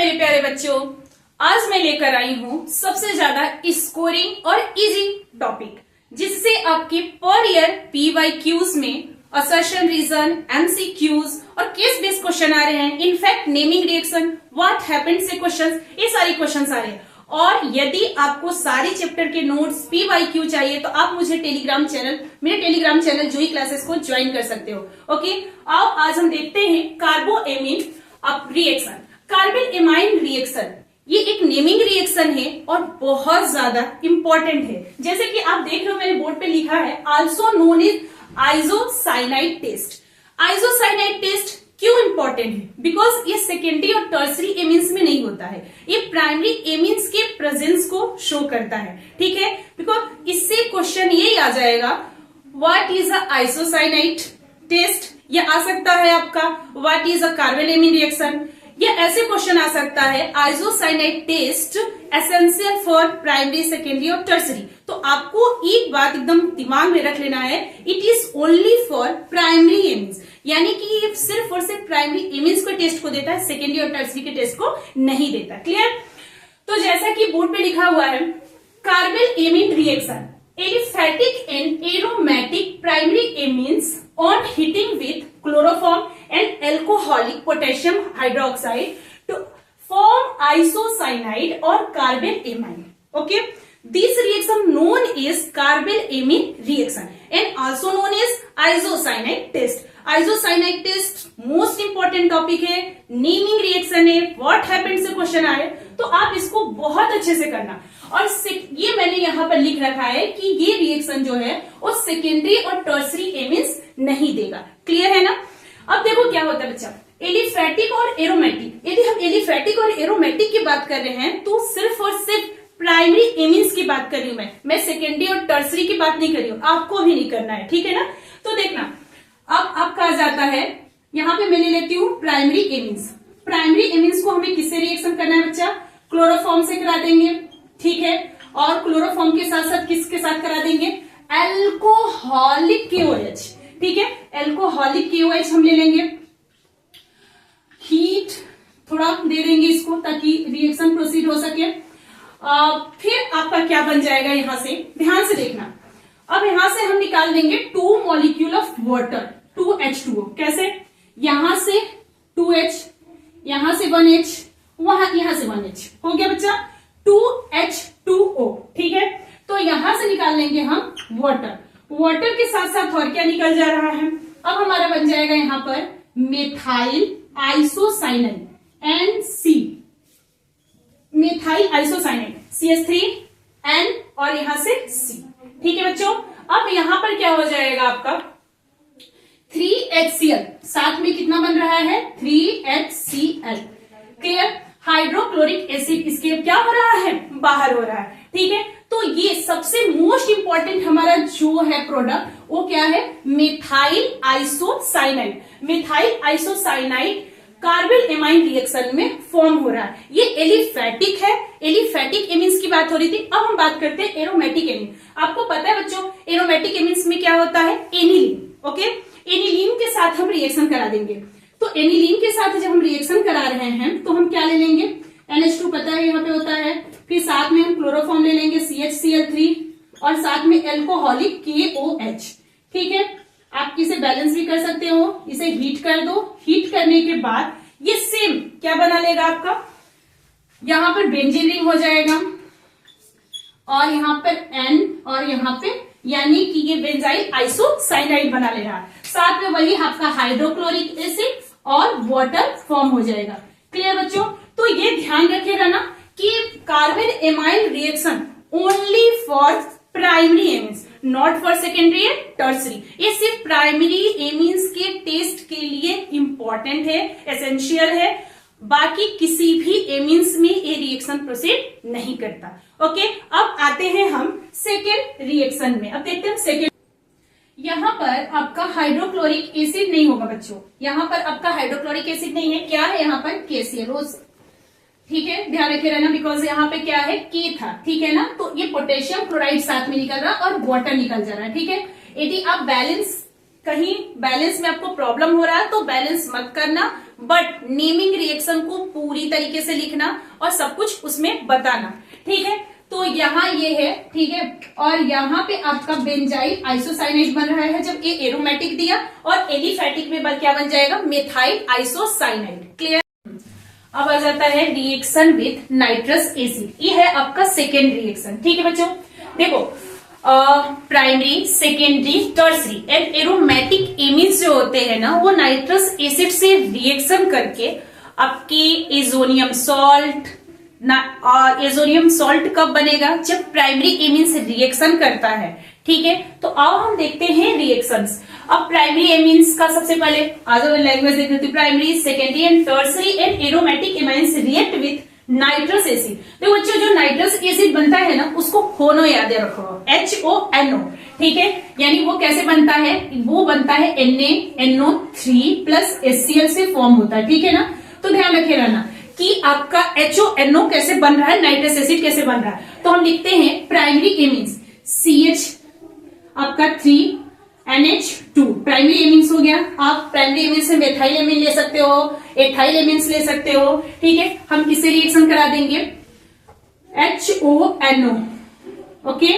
मेरे प्यारे बच्चों, आज मैं लेकर आई हूं सबसे ज्यादा स्कोरिंग और इजी टॉपिक, जिससे आपके पर ईयर PYQs में असर्शन रीजन, MCQs और केस बेस्ड क्वेश्चन आ रहे हैं। In fact naming reaction, what happened से क्वेश्चन, ये सारे क्वेश्चन आ रहे हैं। और यदि आपको सारे चैप्टर के नोट्स PYQ चाहिए तो आप मुझे मेरे टेलीग्राम चैनल जूही क्लासेस को ज्वाइन कर सकते हो। ओके, आओ आज हम देखते हैं कार्बोएमिन रिएक्शन। कार्बन एमाइन रिएक्शन ये एक नेमिंग रिएक्शन है और बहुत ज्यादा इंपॉर्टेंट है। जैसे कि आप देख रहे हो मेरे बोर्ड पे लिखा है also known as isocyanide test. Isocyanide test क्यों इंपॉर्टेंट है? बिकॉज ये सेकेंडरी और टर्सरी एमिन्स में नहीं होता है, ये प्राइमरी एमिन्स के प्रेजेंस को शो करता है। ठीक है, बिकॉज इससे क्वेश्चन ये आ जाएगा what is a isocyanide test, ये आ सकता है आपका what is a carbon amine reaction, ये ऐसे क्वेश्चन आ सकता है isocyanide test essential for primary, secondary और टर्सरी। तो आपको एक बात एकदम दिमाग में रख लेना है, it is only for primary एमिन्स, यानी कि ये सिर्फ और सिर्फ प्राइमरी एमिन्स को टेस्ट को देता है, सेकेंडरी और टर्सरी के टेस्ट को नहीं देता। क्लियर? तो जैसा कि बोर्ड पे लिखा हुआ है, carbon amine reaction aliphatic and aromatic primary amines on heating with chloroform and alcoholic potassium hydroxide to form isocyanide or carbon amine. Okay, this reaction known as carbon amine reaction and also known as isocyanide test. Isocyanide test most important topic है, naming reaction है, what happened से question आए तो आप इसको बहुत अच्छे से करना। और ये मैंने यहाँ पर लिख रखा है कि ये रिएक्शन जो है वो सेकेंडरी और टर्सरी एमिन्स नहीं देगा। क्लियर है ना? अब देखो क्या होता है बच्चा, एलिफैटिक और एरोमेटिक। यदि हम एलिफैटिक और एरोमेटिक की बात कर रहे हैं तो सिर्फ और सिर्फ प्राइमरी एमिन्स की बात कर रही हूं मैं सेकेंडरी और टर्सरी की बात नहीं कर रही हूं, आपको भी नहीं करना है। ठीक है ना? तो देखना अब आपका आ जाता है, यहाँ पे मैं ले लेती हूँ प्राइमरी एमिन्स। प्राइमरी एमिन्स को हमें किससे रिएक्शन करना है बच्चा? क्लोरोफॉर्म से करा देंगे। ठीक है, और क्लोरोफॉर्म के साथ साथ किसके साथ करा देंगे? Alcoholic KOH। ठीक है, एल्कोहलिक KOH हम ले लेंगे, हीट थोड़ा दे देंगे इसको ताकि रिएक्शन प्रोसीड हो सके। फिर आपका क्या बन जाएगा, यहां से ध्यान से देखना। अब यहां से हम निकाल देंगे 2 मॉलिक्यूल ऑफ वाटर, 2H2O। कैसे? यहां से 2H, यहां से 1H, यहां से 1H हो गया बच्चा 2H2O। ठीक है, तो यहां से निकाल लेंगे हम वाटर। वाटर के साथ साथ और क्या निकल जा रहा है? अब हमारा बन जाएगा यहां पर methyl isocyanide NC, methyl isocyanide CH3N और यहां से C। ठीक है बच्चों, अब यहां पर क्या हो जाएगा आपका 3HCl, साथ में कितना बन रहा है 3HCl। क्लियर? हाइड्रोक्लोरिक एसिड इसके क्या हो रहा है, बाहर हो रहा है। ठीक है, तो ये सबसे मोस्ट इंपॉर्टेंट हमारा जो है प्रोडक्ट वो क्या है, methyl isocyanide. Methyl isocyanide carbon amine reaction में फॉर्म हो रहा है। ये एलिफैटिक है, एलिफैटिक एमिन्स की बात हो रही थी। अब हम बात करते हैं एरोमेटिक एमिन। आपको पता है बच्चों एरोमेटिक एमिन्स में क्या होता है, एनिलीन। ओके, एनिलीन के साथ हम रिएक्शन करा देंगे। तो एनिलीन के साथ जब हम रिएक्शन करा रहे हैं तो हम क्या ले लेंगे, NH2 पता है यहाँ पे होता है, फिर साथ में हम क्लोरोफॉर्म ले लेंगे CHCl3 और साथ में एल्कोहलिक KOH। ठीक है, आप इसे बैलेंस भी कर सकते हो, इसे हीट कर दो। हीट करने के बाद ये सेम क्या बना लेगा आपका, यहां पर बेंजीन रिंग हो जाएगा और यहां पर N और यहां पे, यानी कि ये बेंजाइल आइसोसाइनाइड बना ले रहा है। साथ में वही आपका हाइड्रोक्लोरिक एसिड और वाटर फॉर्म हो जाएगा। क्लियर बच्चों? तो ये ध्यान रखिएगा ना कि carbon amyl reaction only for primary एमिन्स, not for secondary and tertiary. ये सिर्फ प्राइमरी एमिन्स के टेस्ट के लिए इंपॉर्टेंट है, एसेंशियल है, बाकी किसी भी एमिन्स में ये रिएक्शन प्रोसीड नहीं करता। ओके, अब आते हैं हम सेकेंड रिएक्शन में। अब देखते हैं सेकेंड। यहाँ पर आपका हाइड्रोक्लोरिक एसिड नहीं होगा बच्चों, यहाँ पर आपका हाइड्रोक्लोरिक एसिड नहीं है, क्या है यहाँ पर KCl। ठीक है, ध्यान रखे रहना, बिकॉज यहाँ पे क्या है K था। ठीक है ना? तो ये पोटेशियम क्लोराइड साथ में निकल रहा है और वाटर निकल जा रहा है। ठीक है, यदि आप बैलेंस कहीं बैलेंस में आपको प्रॉब्लम हो रहा है तो बैलेंस मत करना, बट नेमिंग रिएक्शन को पूरी तरीके से लिखना और सब कुछ उसमें बताना, ठीक है। तो यहाँ ये है, ठीक है, और यहाँ पे आपका बेंजाइल आइसोसाइनेट बन रहा है जब ये एरोमेटिक दिया, और एलिफैटिक में क्या बन जाएगा, मेथाइल आइसोसाइनाइड। क्लियर। अब आ जाता है रिएक्शन विथ नाइट्रस एसिड। ये है आपका सेकेंड रिएक्शन, ठीक है बच्चों। देखो primary, secondary, tertiary and aromatic एमिन्स जो होते हैं ना, वो नाइट्रस एसिड से रिएक्शन करके आपकी एजोनियम सॉल्ट एजोनियम सॉल्ट कब बनेगा, जब प्राइमरी एमिन से रिएक्शन करता है, ठीक है। तो आओ हम देखते हैं रिएक्शंस। अब प्राइमरी एमिन्स का सबसे पहले आज लैंग्वेज देख लेती हूँ। Primary, secondary and tertiary and aromatic amines react with nitrous acid. तो बच्चों जो नाइट्रस एसिड बनता है ना, उसको होनो याद रखो, HONO, ठीक है। यानी वो कैसे बनता है, वो बनता है NaNO3 प्लस HCl से फॉर्म होता है, ठीक है ना। तो ध्यान रखे रहना कि आपका HONO कैसे बन रहा है, नाइट्रस एसिड कैसे बन रहा है। तो हम लिखते हैं प्राइमरी एमिन्स CH आपका 3NH2 प्राइमरी एमिन्स हो गया। आप प्राइमरी एमिन्स से मेथाइल एमिन ले सकते हो, एथाइल एमिन्स ले सकते हो, ठीक है। हम किससे रिएक्शन करा देंगे, HONO, ओके।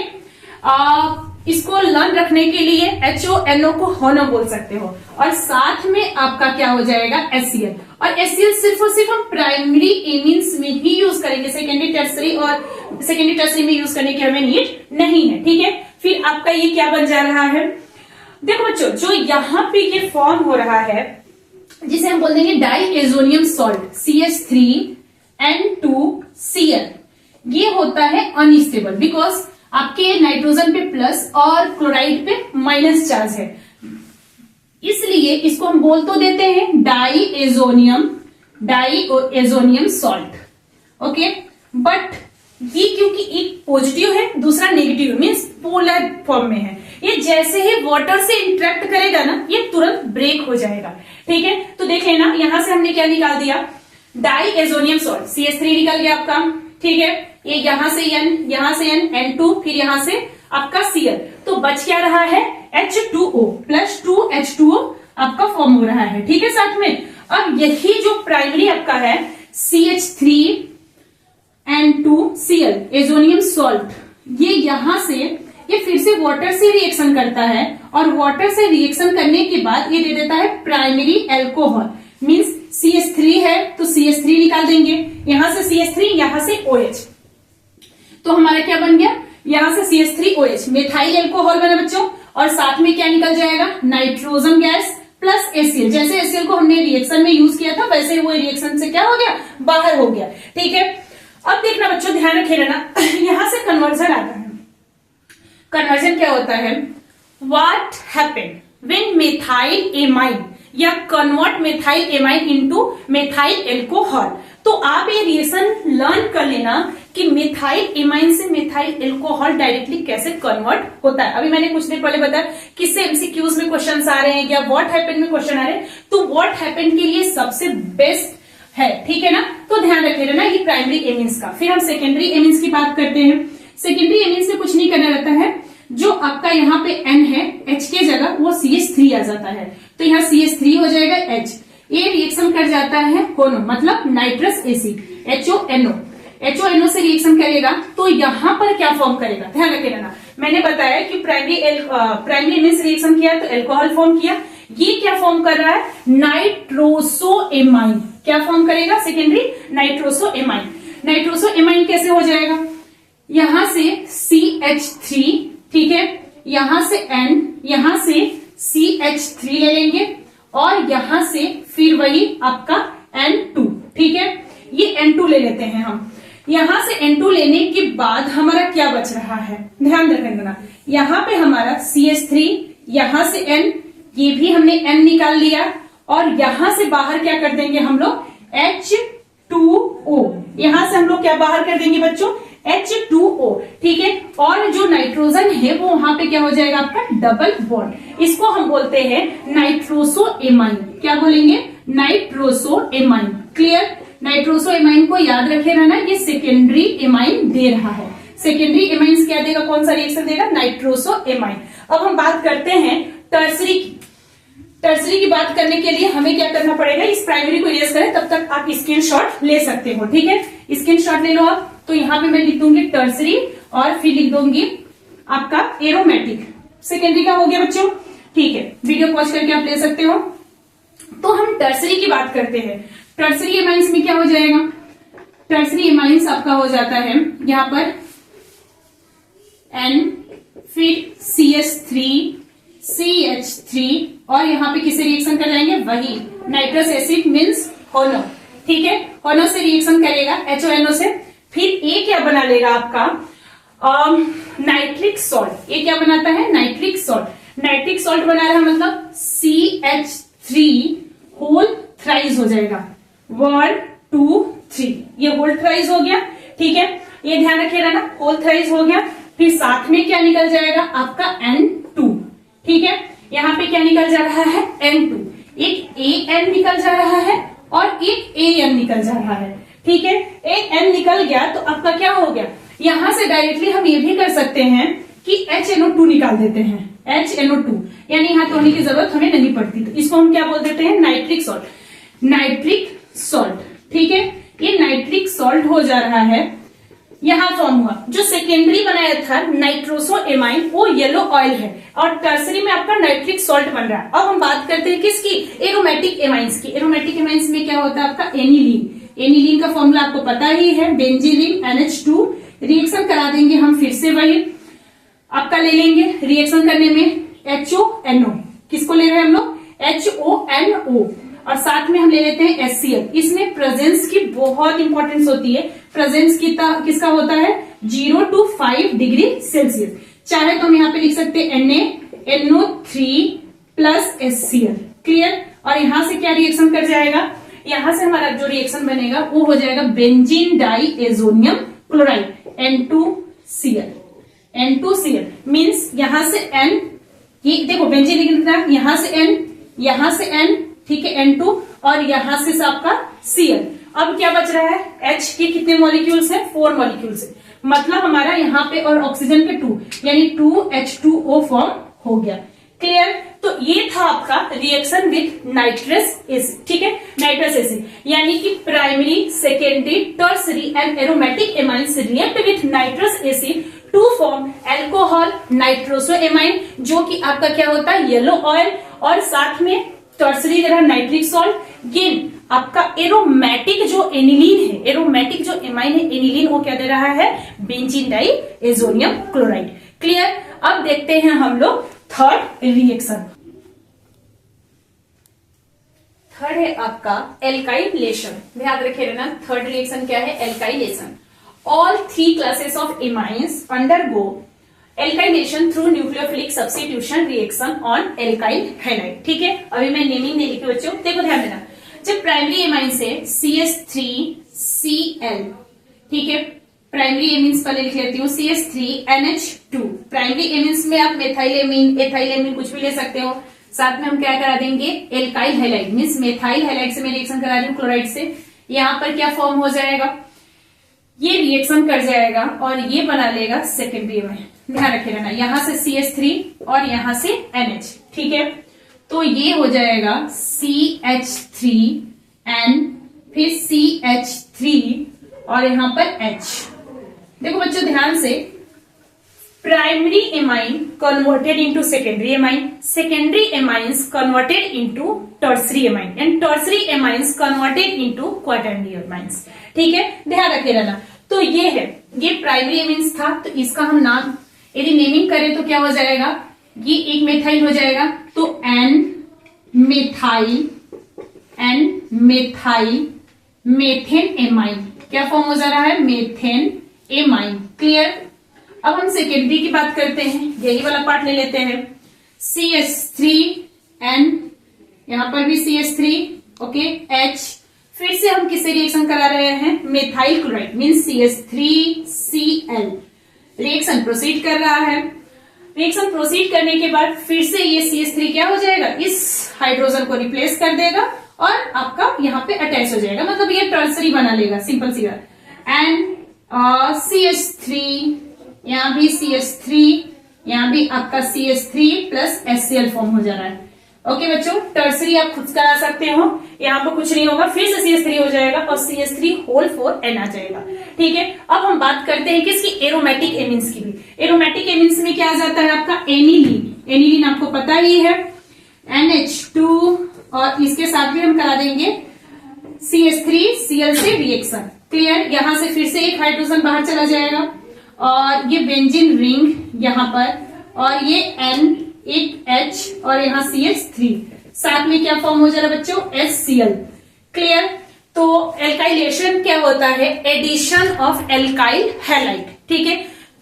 इसको लर्न रखने के लिए HONO को होनो बोल सकते हो, और साथ में आपका क्या हो जाएगा HCl, और HCl सिर्फ और सिर्फ हम प्राइमरी एमिन्स में ही यूज करेंगे, सेकेंडरी टर्सरी में यूज करने की हमें नीड नहीं है, ठीक है। फिर आपका ये क्या बन जा रहा है, देखो बच्चों जो यहाँ पे ये फॉर्म हो रहा है, जिसे हम बोल देंगे डाई एजोनियम सॉल्ट CH3N2Cl, ये होता है अनस्टेबल, बिकॉज आपके नाइट्रोजन पे प्लस और क्लोराइड पे माइनस चार्ज है, इसलिए इसको हम बोल तो देते हैं diazonium salt, okay. But ये क्योंकि एक पॉजिटिव है दूसरा नेगेटिव मीन्स पोलर फॉर्म में है, ये जैसे ही वाटर से इंटरेक्ट करेगा ना, ये तुरंत ब्रेक हो जाएगा, ठीक है। तो देख लेना, यहां से हमने क्या निकाल दिया, डाई एजोनियम सॉल्ट CH3 निकल गया आपका, ठीक है। ये यहां से N, यहां से N, N2, फिर यहां से आपका Cl, तो बच क्या रहा है H2O प्लस 2H2O आपका फॉर्म हो रहा है, ठीक है साथ में। अब यही जो प्राइमरी आपका है CH3N2Cl एजोनियम सॉल्ट, ये यहां से ये फिर से वाटर से रिएक्शन करता है, और वाटर से रिएक्शन करने के बाद ये दे देता है प्राइमरी एल्कोहल, मींस CH3 है तो CH3 निकाल देंगे, यहां से CH3, यहां से OH, तो हमारा क्या बन गया, यहां से CH3OH मेथाइल एल्कोहल बना बच्चों, और साथ में क्या निकल जाएगा, नाइट्रोजन गैस प्लस HCl। जैसे HCl को हमने रिएक्शन में यूज किया था, वैसे वो रिएक्शन से क्या हो गया, बाहर हो गया, ठीक है। अब देखना बच्चों, ध्यान रखे रहना, यहां से कन्वर्जन आता है। कन्वर्जन क्या होता है, what happened when methyl amine या convert methyl amine into methyl alcohol. तो आप ये रिएक्शन लर्न कर लेना कि मेथाइल एमाइन से मेथाइल एल्कोहल डायरेक्टली कैसे कन्वर्ट होता है। अभी मैंने कुछ देर पहले बताया किससे एमसीक्यूज में क्वेश्चन आ रहे हैं या व्हाट हैपेंड में क्वेश्चन आ रहे हैं, तो व्हाट हैपेंड के लिए सबसे बेस्ट है, ठीक है ना। तो ध्यान रखे रहना ये प्राइमरी एमिन्स का। फिर हम सेकेंडरी एमिन्स की बात करते हैं। सेकेंडरी एमिन्स से कुछ नहीं करना रहता है, जो आपका यहाँ पे N है, H के जगह वो CH3 आ जाता है, तो यहाँ CH3 हो जाएगा H, ये रिएक्शन कर जाता है होनो मतलब नाइट्रस एसिड HONO से रिएक्शन करेगा, तो यहाँ पर क्या फॉर्म करेगा, ध्यान रखे रहना। मैंने बताया कि प्राइमरी एमिन से रिएक्शन किया तो एल्कोहल फॉर्म किया, ये क्या फॉर्म कर रहा है, नाइट्रोसोएमाइन। क्या फॉर्म करेगा, सेकेंडरी नाइट्रोसोएमाइन। नाइट्रोसोएमाइन कैसे हो जाएगा, यहां से CH3, ठीक है, यहां से N, यहां से CH3 ले लेंगे, और यहां से फिर वही आपका N2, ठीक है, ये N2 ले लेते हैं हम। यहां से N2 लेने के बाद हमारा क्या बच रहा है, ध्यान रखना, यहां पे हमारा CH3, यहां से N, ये भी हमने N निकाल लिया, और यहां से बाहर क्या कर देंगे हम लोग H2O, यहां से हम लोग क्या बाहर कर देंगे बच्चों, H2O, ठीक है। और जो नाइट्रोजन है वो वहां पे क्या हो जाएगा आपका डबल बॉन्ड, इसको हम बोलते हैं नाइट्रोसोएमाइन। क्या बोलेंगे, नाइट्रोसोएमाइन। क्लियर, नाइट्रोसोएमाइन को याद रखे रहना, ये सेकेंडरी एमाइन दे रहा है। सेकेंडरी एमाइन क्या देगा, कौन सा रिएक्शन देगा, नाइट्रोसोएमाइन। अब हम बात करते हैं टर्सरी की। टर्सरी की बात करने के लिए हमें क्या करना पड़ेगा, इस प्राइमरी को इरेज करें, तब तक आप स्क्रीनशॉट ले सकते हो। ठीक है, स्क्रीनशॉट ले लो आप। तो यहाँ पे मैं लिख दूंगी टर्सरी और फिर लिख दूंगी आपका एरोमेटिक। सेकेंडरी का हो गया बच्चों, ठीक है, वीडियो पॉज करके आप ले सकते हो। तो हम टर्सरी की बात करते हैं। टर्सरी एमाइंस में क्या हो जाएगा, टर्सरी एमाइंस आपका हो जाता है यहाँ पर N, फिर CH3, CH3 और यहाँ पे किससे रिएक्शन कर जाएंगे, वही नाइट्रस एसिड मीन्स होनो। ठीक है, होनो से रिएक्शन करेगा HONO से। फिर ये क्या बना लेगा आपका नाइट्रिक सॉल्ट। ये क्या बनाता है, नाइट्रिक सॉल्ट। नाइट्रिक सॉल्ट बना रहा है मतलब CH3 होल थ्राइस हो जाएगा, 1 2 3, ये होल थ्राइस हो गया। ठीक है, ये ध्यान रखिएगा ना, होल थ्राइस हो गया। फिर साथ में क्या निकल जाएगा आपका N2। ठीक है, यहाँ पे क्या निकल जा रहा है, N2। एक AN निकल जा रहा है और एक AN निकल जा रहा है। ठीक है, एक N निकल गया तो आपका क्या हो गया, यहां से डायरेक्टली हम ये भी कर सकते हैं कि HNO2 निकाल देते हैं, HNO2, यानी यहाँ तोड़ने की जरूरत हमें नहीं पड़ती। तो इसको हम क्या बोल देते हैं, नाइट्रिक सॉल्ट। नाइट्रिक सॉल्ट, ठीक है, ये नाइट्रिक सॉल्ट हो जा रहा है, यहां फॉर्म हुआ। जो सेकेंडरी बनाया था नाइट्रोसो एमाइन, वो येलो ऑयल है, और टर्सरी में आपका नाइट्रिक सॉल्ट बन रहा है। अब हम बात करते हैं किसकी, एरोमेटिक एमाइंस की। एरोमेटिक एमाइंस में क्या होता है आपका एनिलीन। एनिलीन का फॉर्मूला आपको पता ही है, बेंजीलीन NH2। रिएक्शन करा देंगे हम फिर से वही आपका ले लेंगे रिएक्शन करने में HONO। किसको ले रहे हैं हम लोग, HONO, और साथ में हम ले लेते हैं HCl। इसमें प्रेजेंस की बहुत इंपॉर्टेंस होती है। प्रेजेंस किसका होता है, 0 to 5 डिग्री सेल्सियस। चाहे तो हम यहाँ पे लिख सकते हैं NaNO3 प्लस HCl। क्लियर, और यहां से क्या रिएक्शन कर जाएगा, यहां से हमारा जो रिएक्शन बनेगा वो हो जाएगा benzene diazonium chloride, N2Cl। N2Cl means यहां से N, ये देखो बेंजीन लिख रहा है, यहां से N, यहां से N, ठीक है, N2, और यहां से आपका Cl। अब क्या बच रहा है, H के कितने मॉलिक्यूल्स है, 4 मॉलिक्यूल्स है, मतलब हमारा यहाँ पे और ऑक्सीजन के 2, यानी 2H2O फॉर्म हो गया। क्लियर, तो ये था आपका रिएक्शन विथ नाइट्रस एसिड। ठीक है, नाइट्रस एसिड यानी कि primary, secondary, tertiary and aromatic amines react with nitrous acid to form alcohol nitroso amine, जो कि आपका क्या होता है, येलो ऑयल, और साथ में टर्सरी दे रहा है नाइट्रिक सॉल्ट। गेन आपका एरोमेटिक जो एनिलीन है, एरोमेटिक जो एमाइन है एनिलीन, वो क्या दे रहा है, benzene diazonium chloride. Clear, अब देखते हैं हम लोग थर्ड रिएक्शन। थर्ड है आपका एल्काइलेशन। ध्यान रखिए ना, थर्ड रिएक्शन क्या है, alkylation. All 3 classes of amines undergo alkylation through nucleophilic substitution reaction on alkyl halide. ठीक है, अभी मैं नेमिंग नहीं लिखी बच्चों, देखो ध्यान देना। जब प्राइमरी एमाइंस है CH3Cl, ठीक है, प्राइमरी एमीन्स पहले लिख लेती हूँ, CH3NH2। प्राइमरी एमीन्स में आप मेथाइलेमीन, एथाइलेमीन कुछ भी ले सकते हो। साथ में हम क्या करा देंगे, alkyl halide means methyl halide से मैं रिएक्शन करा रही हूँ क्लोराइड से। यहाँ पर क्या फॉर्म हो जाएगा, ये रिएक्शन कर जाएगा और ये बना लेगा सेकेंडरी में। ध्यान रखिएगा ना, यहां से CH3 और यहां से NH। ठीक है, तो ये हो जाएगा CH3N, फिर CH3 और यहां पर H। देखो बच्चों ध्यान से, primary amine converted into secondary amine, secondary amines converted into tertiary amine, and tertiary amines converted into quaternary amines. ठीक है, ध्यान रखिएगा ना। तो ये है, ये प्राइमरी एमाइंस था, तो इसका हम नाम यदि नेमिंग करें तो क्या हो जाएगा, ये एक मेथाइल हो जाएगा, तो N मेथाइल मेथेन एमाइन। क्या फॉर्म हो जा रहा है, मेथेन एमाइन। क्लियर, अब हम सेकेंडरी की बात करते हैं, यही वाला पार्ट ले लेते हैं। CH3N, यहां पर भी CH3, ओके, H, फिर से हम किससे रिएक्शन करा रहे हैं, methyl chloride means CH3Cl। Reaction proceed कर रहा है। रिएक्शन प्रोसीड करने के बाद फिर से ये CH3 क्या हो जाएगा, इस हाइड्रोजन को रिप्लेस कर देगा और आपका यहाँ पे अटैच हो जाएगा, मतलब ये टर्सरी बना लेगा, सिंपल सी बात। एंड CH3, यहाँ भी CH3, यहाँ भी आपका CH3 प्लस HCl फॉर्म हो जा रहा है। ओके बच्चों, टर्सरी आप खुद करा सकते हो, यहाँ पर कुछ नहीं होगा, फिर से CH3 हो जाएगा और CH3 होल 4N आ जाएगा। ठीक है, अब हम बात करते हैं किसकी, एरोमेटिक एमीन्स की भी। एरोमेटिक एमीन्स में क्या आ जाता है आपका, एनिलीन। एनिलीन आपको पता ही है, NH2 और इसके साथ भी हम करा देंगे CH3Cl से रिएक्शन। क्लियर, यहां से फिर से एक हाइड्रोजन बाहर चला जाएगा और ये बेंजीन रिंग यहाँ पर, और ये N, एक H और यहाँ CH3, साथ में क्या फॉर्म हो जा रहा है बच्चों, HCl। क्लियर, तो एल्काइलेशन क्या होता है, एडिशन ऑफ एल्काइल हैलाइड। ठीक है,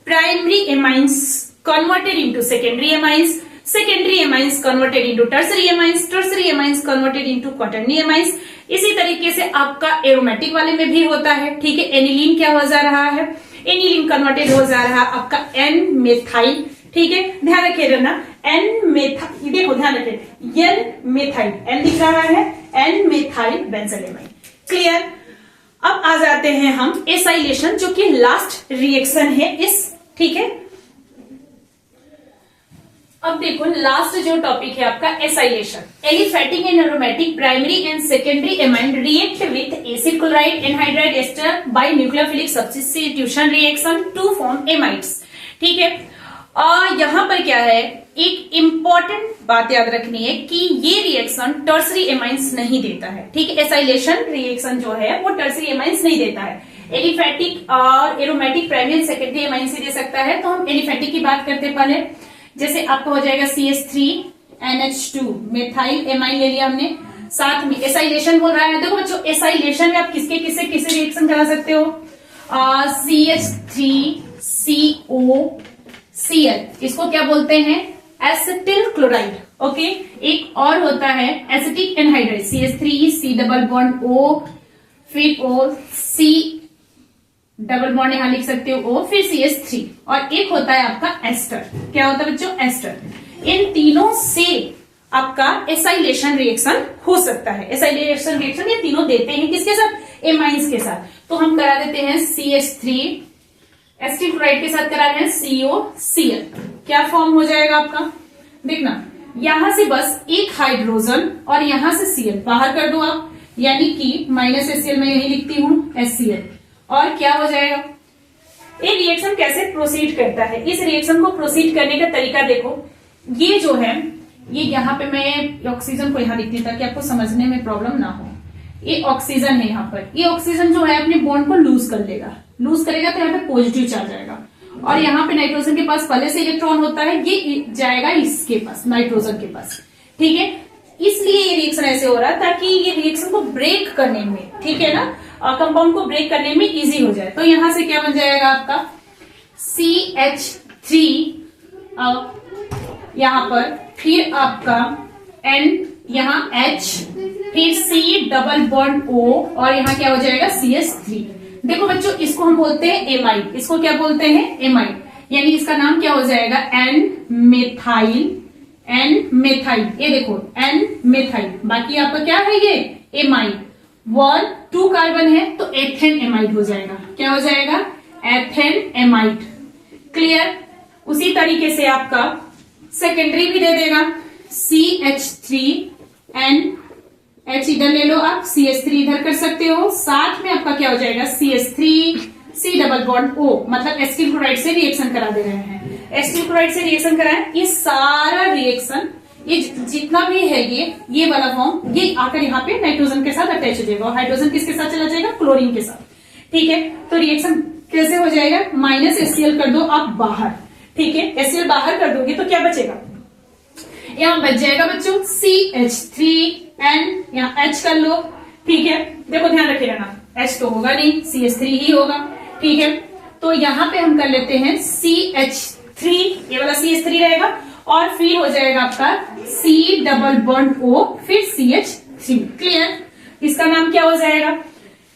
primary amines converted into secondary amines, secondary amines converted into tertiary amines, tertiary amines converted into quaternary amines. इसी तरीके से आपका एरोमेटिक वाले में भी होता है। ठीक है, एनिलीन क्या हो जा रहा है, एनिलीन कन्वर्टेड हो जा रहा है आपका एन मेथाइल। ठीक है, ध्यान रखिएगा ना, एन मेथाइल, देखो ध्यान रखिए, एन मेथाइल, एन दिख रहा है, एन मेथाइल बेंजोलेमाइन। क्लियर, अब आ जाते हैं हम एसाइलेशन, जो कि लास्ट रिएक्शन है इस। ठीक है, अब देखो लास्ट जो टॉपिक है आपका acylation. Aliphatic and aromatic primary and secondary amine react with acid chloride anhydride ester by nucleophilic substitution reaction to form amides. ठीक है, और यहां पर क्या है, एक इंपॉर्टेंट बात याद रखनी है कि ये रिएक्शन टर्सरी एमाइंस नहीं देता है। ठीक है, एसाइलेशन रिएक्शन जो है वो टर्सरी एमाइंस नहीं देता है। एलिफैटिक और aromatic primary and secondary amines ही दे सकता है। तो हम एलिफैटिक की बात करते हैं पहले, जैसे आपका हो जाएगा CH3NH2 मेथाइल एमाइन ले लिया हमने, साथ में एसाइलेशन बोल रहा है। देखो बच्चों, एसाइलेशन में आप किसके किससे किसे रिएक्शन करा सकते हो, CH3COCl, इसको क्या बोलते हैं, एसिटिल क्लोराइड। ओके, एक और होता है acetic anhydride, CH3C double bond O, फिर O, C डबल बॉन्ड यहां लिख सकते हो O, फिर CH3, और एक होता है आपका एस्टर। क्या होता है बच्चों, एस्टर। इन तीनों से आपका एसाइलेशन रिएक्शन हो सकता है। एसाइलेशन रिएक्शन ये तीनों देते हैं किसके साथ, एमाइंस के साथ। तो हम करा देते हैं CH3 एसिटिल क्लोराइड के साथ करा रहे हैं COCl। क्या फॉर्म हो जाएगा आपका, देखना, यहां से बस एक हाइड्रोजन और यहां से Cl बाहर कर दो आप, यानी कि -HCl मैं यही लिखती हूं HCl, और क्या हो जाएगा। ये रिएक्शन कैसे प्रोसीड करता है, इस रिएक्शन को प्रोसीड करने का तरीका देखो। ये जो है, ये यहाँ पे मैं ऑक्सीजन को यहाँ लिखती हूँ ताकि आपको समझने में प्रॉब्लम ना हो। ये ऑक्सीजन है, यहाँ पर ये ऑक्सीजन जो है अपने बॉन्ड को लूज कर लेगा, लूज करेगा तो यहाँ पे पॉजिटिव चार्ज आएगा, और यहाँ पे नाइट्रोजन के पास पहले से इलेक्ट्रॉन होता है, ये जाएगा इसके पास, नाइट्रोजन के पास। ठीक है, इसलिए ये रिएक्शन ऐसे हो रहा है ताकि ये रिएक्शन को ब्रेक करने में, ठीक है ना, कंपाउंड को ब्रेक करने में इजी हो जाए। तो यहां से क्या बन जाएगा आपका CH3, यहां पर फिर आपका N, यहाँ H, फिर C डबल बॉन्ड O, और यहाँ क्या हो जाएगा CH3। देखो बच्चों, इसको हम बोलते हैं एमाइड, इसको क्या बोलते हैं, एमाइड, यानी इसका नाम क्या हो जाएगा, N मेथाइल, N मेथाइल। ये देखो N मेथाइल, बाकी आपका क्या है ये एमाइड। 1 2 कार्बन है तो एथेन एमाइड हो जाएगा। क्या हो जाएगा, एथेन एमाइड। क्लियर, उसी तरीके से आपका सेकेंडरी भी दे देगा, CH3N, H इधर ले लो आप, CH3 इधर कर सकते हो, साथ में आपका क्या हो जाएगा CH3C डबल बॉन्ड O, मतलब एसिटिल क्लोराइड से रिएक्शन करा दे रहे हैं, एसिटिल क्लोराइड से रिएक्शन कराएं। ये सारा रिएक्शन, ये जितना भी है ये वाला फॉर्म, ये आकर यहाँ पे नाइट्रोजन के साथ अटैच हो जाएगा, और हाइड्रोजन किसके साथ चला जाएगा, क्लोरीन के साथ। ठीक है, तो रिएक्शन कैसे हो जाएगा, -HCl कर दो आप बाहर। ठीक है, HCl बाहर कर दोगे तो क्या बचेगा, यहाँ बच जाएगा बच्चों CH3N, यहाँ H कर लो। ठीक है, देखो ध्यान रखिएगा ना, H तो होगा नहीं, CH3 ही होगा। ठीक है, तो यहाँ पे हम कर लेते हैं CH3, ये वाला CH3 रहेगा, और फिर हो जाएगा आपका C डबल बॉन्ड O, फिर CH3। क्लियर, इसका नाम क्या हो जाएगा,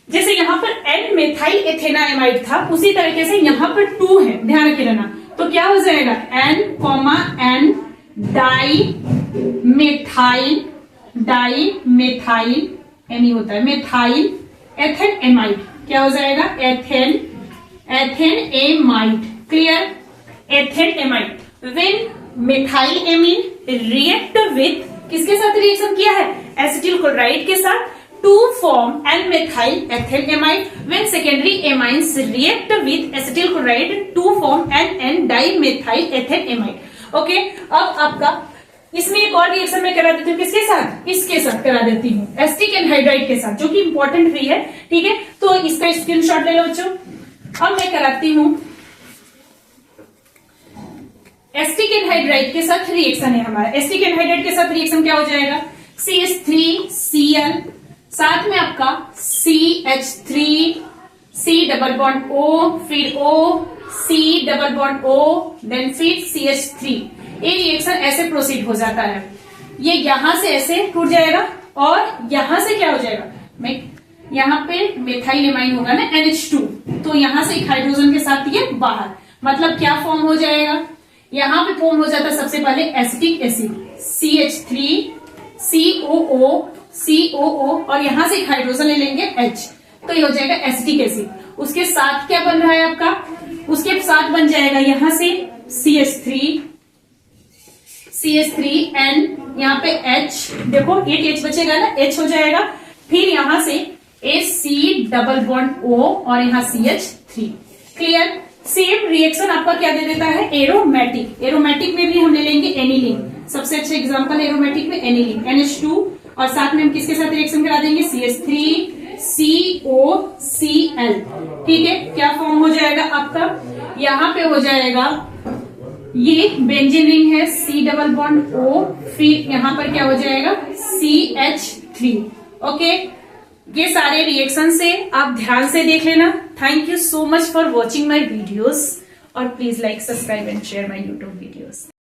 जैसे यहाँ पर N मेथाइल एथेनामाइड था, उसी तरीके से यहाँ पर 2 है, ध्यान रखिए रहना, तो क्या हो जाएगा N, N डाई मेथाइल, यानी होता है मेथाइल एथेन एमाइड। क्या हो जाएगा, ethane amide. Clear, ethane amide. When methyl amine react with किसके साथ रिएक्शन किया है? एसिटिल क्लोराइड के साथ to form N methyl ethyl amide when secondary amines react with acetyl chloride to form N dimethyl ethyl amide. Okay, अब आपका इसमें एक और रिएक्शन मैं करा देती हूँ, किसके साथ? इसके साथ करा देती हूँ, एसिटिक एनहाइड्राइड के साथ, जो कि इंपॉर्टेंट भी है। ठीक है, तो इसका स्क्रीनशॉट ले लो बच्चों। अब मैं कराती हूँ एसिटिक एनहाइड्राइड के साथ रिएक्शन है हमारा। एसिटिक एनहाइड्राइड के साथ रिएक्शन क्या हो जाएगा? CH3Cl, साथ में आपका CH3, C double bond O, फिर O, C double bond O, then फिर CH3। ये रिएक्शन ऐसे प्रोसीड हो जाता है। ये यहां से ऐसे टूट जाएगा और यहां से क्या हो जाएगा? मैं यहाँ पे मेथाइल एमाइन होगा ना NH2, तो यहां से एक हाइड्रोजन के साथ ये बाहर, मतलब क्या फॉर्म हो जाएगा? यहाँ पे फॉर्म हो जाता है सबसे पहले acetic acid CH3, COO, COO और यहां से एक हाइड्रोजन ले लेंगे H, तो ये हो जाएगा एसिटिक एसिड। उसके साथ क्या बन रहा है आपका? उसके साथ बन जाएगा यहां से CH3N, यहाँ पे H, देखो एक H बचेगा ना, H हो जाएगा। फिर यहां से AC डबल बॉन्ड O और यहाँ CH3। क्लियर? सेम रिएक्शन आपका क्या दे देता है? एरोमेटिक। एरोमेटिक में भी हम ले लेंगे एनिलीन, सबसे अच्छा एग्जांपल एरोमेटिक में एनिलीन, NH2, और साथ में हम किसके साथ रिएक्शन करा देंगे? CH3COCl। ठीक है, क्या फॉर्म हो जाएगा आपका? यहाँ पे हो जाएगा, ये बेंजीन रिंग है, C डबल बॉन्ड O, फिर यहाँ पर क्या हो जाएगा? CH3। ओके, ये सारे रिएक्शन से आप ध्यान से देख लेना। Thank you so much for watching my videos, और please like, subscribe and share my YouTube videos.